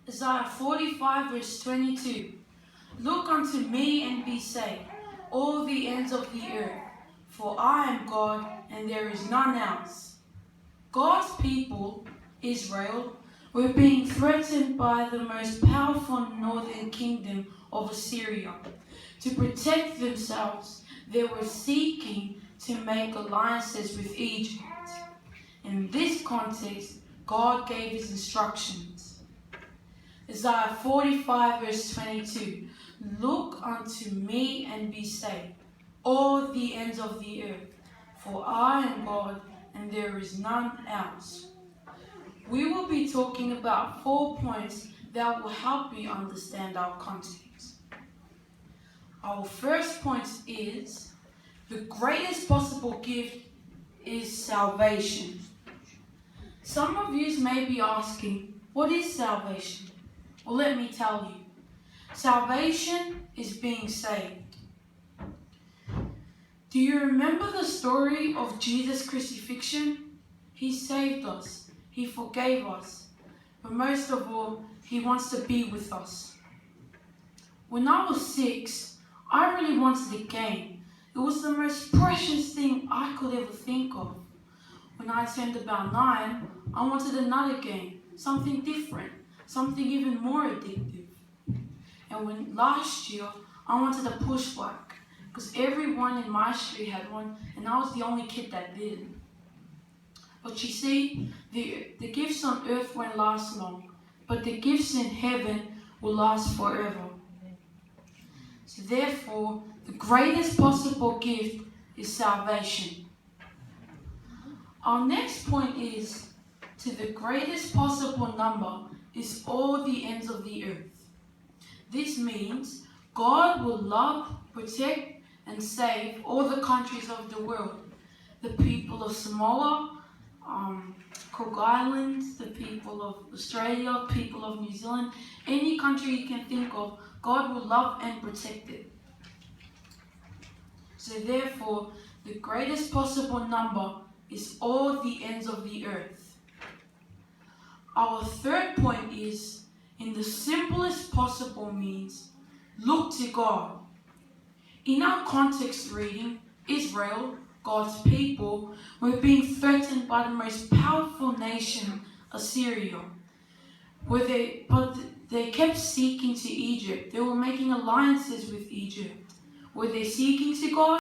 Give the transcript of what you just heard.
Isaiah 45 verse 22. Look unto me and be saved, all the ends of the earth, for I am God and there is none else. God's people, Israel, were being threatened by the most powerful northern kingdom of Assyria. To protect themselves, they were seeking to make alliances with Egypt. In this context, God gave his instructions. Isaiah 45 verse 22. Look unto me and be saved, all the ends of the earth, for I am God and there is none else. We will be talking about 4 points that will help you understand our context. Our first point is, the greatest possible gift is salvation. Some of you may be asking, what is salvation? Well, let me tell you. Salvation is being saved. Do you remember the story of Jesus' crucifixion? He saved us. He forgave us. But most of all, he wants to be with us. When I was 6, I really wanted a game. It was the most precious thing I could ever think of. When I turned about 9, I wanted another game, something different, something even more addictive. And when last year, I wanted a push bike, because everyone in my street had one, and I was the only kid that didn't. But you see, the gifts on earth won't last long, but the gifts in heaven will last forever. So therefore, the greatest possible gift is salvation. Our next point is, to the greatest possible number is all the ends of the earth. This means God will love, protect, and save all the countries of the world. The people of Samoa, Cook Islands, the people of Australia, people of New Zealand, any country you can think of, God will love and protect it. So therefore, the greatest possible number is all the ends of the earth. Our third point is, in the simplest possible means, look to God. In our context reading, Israel, God's people, were being threatened by the most powerful nation, Assyria. But they kept seeking to Egypt. They were making alliances with Egypt. Were they seeking to God?